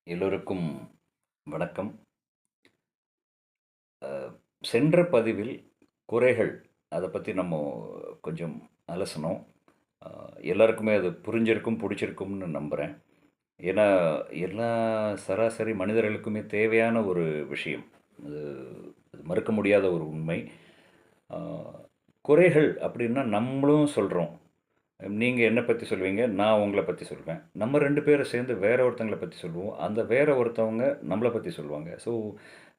எல்லோருக்கும் வணக்கம். சென்ற பதிவில் குறைகள் அதை பற்றி நம்ம கொஞ்சம் அலசணும். அ, எல்லாருக்குமே அது புரிஞ்சிருக்கும், பிடிச்சிருக்கும்னு நம்புகிறேன். ஏன்னா எல்லா சராசரி மனிதர்களுக்குமே தேவையான ஒரு விஷயம். அது அது மறுக்க முடியாத ஒரு உண்மை. அ, குறைகள் அப்படின்னா நம்மளும் சொல்கிறோம். நீங்க என்ன பத்தி சொல்லுவீங்க? நான் உங்கள பத்தி சொல்வேன். நம்ம 2 பேரும் சேர்ந்து வேற ஒருத்தங்கள பத்தி சொல்லுவோம். அந்த வேற ஒருத்தவங்க நம்மள பத்தி சொல்லுவாங்க. ஸோ,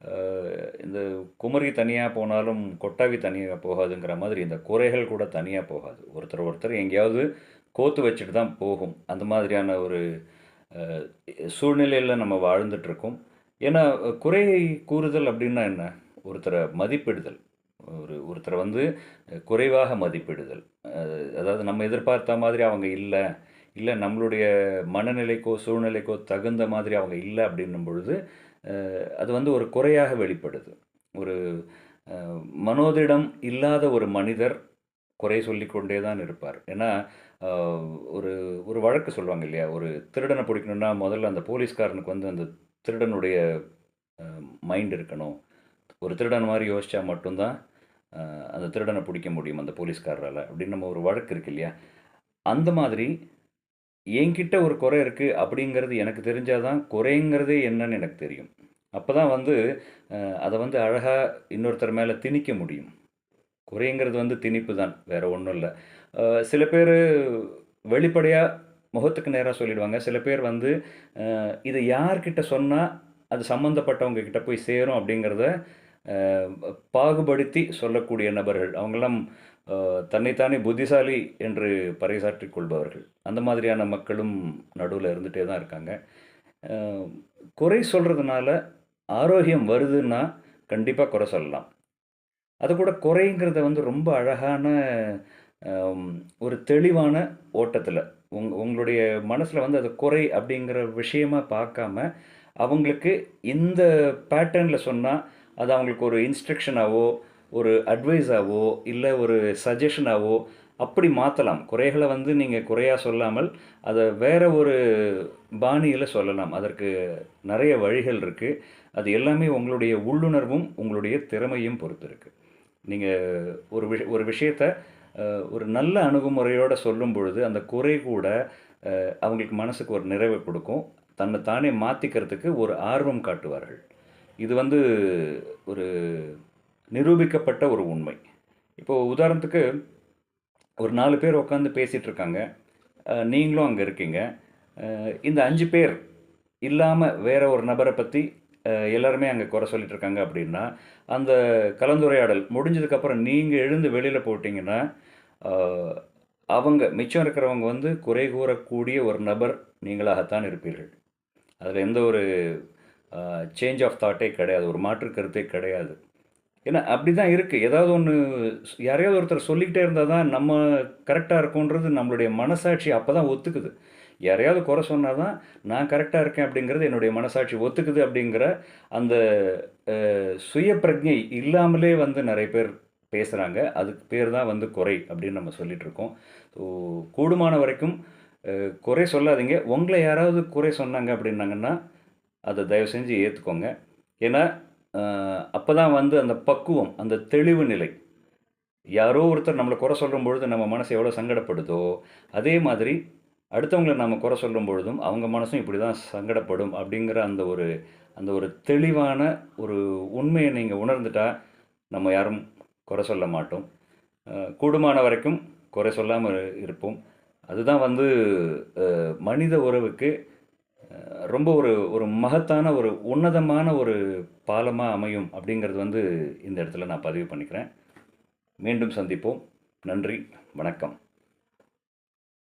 அ இந்த குமரி தனியா போனாலும் கொட்டாவி தனியா போகாதுங்கிற மாதிரி இந்த குறைகள் கூட தனியா போகாது. ஒருத்தர் ஒருத்தர் எங்கேயாவது கோத்து வச்சுட்டு தான் போகும். அந்த மாதிரியான ஒரு அ சூழ்நிலையில நம்ம வாழ்ந்துட்டுருக்கோம். ஏன்னா, குறை கூறுதல் அப்டின்னா என்ன? ஒருத்தர மதிப்பிடுதல். ஒருத்தர வந்து குறைவாக மதிப்பிடுதல். அ அதாவது நம்ம எதிர்பார்த்த மாதிரி அவங்க இல்ல. இல்ல நம்மளுடைய மனநிலைக்கோ, சூழ்நிலைக்கோ தகுந்த மாதிரி அவங்க இல்ல அப்டின்னும் பொழுது, அது வந்து ஒரு குறையாக வெளிப்படுது. ஒரு அ மனோதிடம் இல்லாத ஒரு மனிதர் குறை சொல்லிக் கொண்டே தான் இருப்பார். ஏன்னா, அ ஒரு ஒரு வழக்கு சொல்லுவாங்க இல்லையா? ஒரு திருடன புடிக்கணும்னா, முதல்ல அந்த போலீஸ்காரனுக்கு வந்து அந்த திருடனுடைய மைண்ட் இருக்கணும். ஒரு திருடன் மாரி யோசிச்சா மட்டும் தான், அ அந்த திருடன புடிக்க முடியும் அந்த போலீஸ்காரரால. அப்படின்னு நம்ம ஒரு வழக்கு இருக்கு இல்லையா? அந்த மாதிரி என்கிட்ட ஒரு குறை இருக்கு அப்படிங்கிறது எனக்கு தெரிஞ்சா தான், குறைங்கிறதே என்னன்னு எனக்கு தெரியும். அப்பதான் வந்து அ அத வந்து அழகா இன்னொருத்தர் மேல திணிக்க முடியும். குறைங்கிறது வந்து திணிப்பு தான். வேற ஒண்ணும் இல்ல. அ சில பேரு வெளிப்படையா முகத்துக்கு நேரா சொல்லிடுவாங்க. சில பேர் வந்து இத யார்கிட்ட சொன்னா அது சம்மந்தப்பட்டவங்க கிட்ட போய் சேரும் அப்படிங்கிறத அ பாகுபடுத்தி சொல்லக்கூடிய நபர்கள். அவங்கலாம் அ தன்னைத்தானே புத்திசாலி என்று பறைசாற்றிக் கொள்பவர்கள். அந்த மாதிரியான மக்களும் நடுவுல இருந்துட்டே தான் இருக்காங்க. அ குறை சொல்றதுனால ஆரோக்கியம் வருதுன்னா, கண்டிப்பா குறை சொல்லலாம். அதுக்கூட குறைங்கிறத வந்து ரொம்ப அழகான அம் ஒரு தெளிவான ஓட்டத்தில, உங்களுடைய மனசுல வந்து அது குறை அப்படிங்கிற விஷயமா பார்க்காம, அவங்களுக்கு இந்த பேட்டர்ன்ல சொன்னா, அது அவங்களுக்கு ஒரு இன்ஸ்ட்ரக்ஷனாவோ, ஒரு அட்வைஸாவோ, இல்ல ஒரு சஜஷனாவோ அப்படி மாத்தலாம். குறைகள வந்து நீங்க குறையா சொல்லாமல், அத வேற ஒரு பாணியில சொல்லலாம். அதற்கு நெறைய வழிகள் இருக்கு. அது எல்லாமே உங்களுடைய உள்ளுணர்வும், உங்களுடைய திறமையும் பொறுத்து இருக்கு. நீங்க ஒரு விஷயத்த ஒரு நல்ல அணுகுமுறையோட சொல்லும் பொழுது, அந்த குறை கூட அவங்களுக்கு மனசுக்கு ஒரு நிறைவ குடுக்கும். தன்ன தானே மாத்திக்கிறதுக்கு ஒரு ஆர்வம் காட்டுவார்கள். இது வந்து ஒரு நிரூபிக்கப்பட்ட ஒரு உண்மை. இப்போ உதாரணத்துக்கு ஒரு 4 பேர் உட்கார்ந்து பேசிட்டு இருக்காங்க. நீங்களும் அங்க இருக்கீங்க. இந்த 5 பேர் இல்லாம வேற ஒரு நபர பத்தி எல்லாருமே அங்க குறை சொல்லிட்டு இருக்காங்க அப்படின்னா, அந்த கலந்துரையாடல் முடிஞ்சதுக்கப்புறம் நீங்க எழுந்து வெளியில போயிட்டீங்கன்னா, அ அவங்க மிச்சம் இருக்கிறவங்க வந்து குறை கூறக்கூடிய ஒரு நபர் நீங்களாகத்தான் இருப்பீர்கள். அதுல எந்த ஒரு அ சேஞ்ச் ஆஃப் தாட்டே கிடையாது. ஒரு மாற்று கருத்தே கிடையாது. ஏன்னா அப்படிதான் இருக்கு. ஏதாவது ஒண்ணு யாரையாவது ஒருத்தர் சொல்லிக்கிட்டே இருந்தா தான் நம்ம கரெக்ட்டா இருக்கோன்றது நம்மளுடைய மனசாட்சி அப்பதான் ஒத்துக்குது. யாரையாவது குறை சொன்னா தான் நான் கரெக்ட்டா இருக்கேன் அப்படிங்கிறது என்னுடைய மனசாட்சி ஒத்துக்குது அப்படிங்கிற அந்த சுய பிரஜை இல்லாமலே வந்து நெறைய பேர் பேசுறாங்க. அதுக்கு பேர் தான் வந்து குறை அப்படின்னு நம்ம சொல்லிட்டு இருக்கோம். ஸோ கூடுமான வரைக்கும் குறை சொல்லாதீங்க. உங்கள யாராவது குறை சொன்னாங்க அப்படின்னாங்கன்னா, அத தயவு செஞ்சு ஏத்துக்கோங்க. ஏன்னா, அ அப்பதான் வந்து அந்த பக்குவம், அந்த தெளிவு நிலை. யாரோ ஒருத்தர் நம்மள குறை சொல்லும்பொழுது நம்ம மனசு எவ்வளோ சங்கடப்படுதோ, அதே மாதிரி அடுத்தவங்கள நாம குறை சொல்லும் பொழுதும், அவங்க மனசும் இப்படிதான் சங்கடப்படும் அப்படிங்கிற அந்த ஒரு தெளிவான ஒரு உண்மைய நீங்க உணர்ந்துட்டா, நம்ம யாரும் குறை சொல்ல மாட்டோம். கூடுமான வரைக்கும் குறை சொல்லாம இருப்போம். அதுதான் வந்து மனித உறவுக்கு ரொம்ப ஒரு ஒரு மகத்தான ஒரு உன்னதமான ஒரு பாலமா அமையும் அப்படிங்கிறது வந்து இந்த இடத்துல நான் பதிவு பண்ணிக்கிறேன். மீண்டும் சந்திப்போம். நன்றி. வணக்கம்.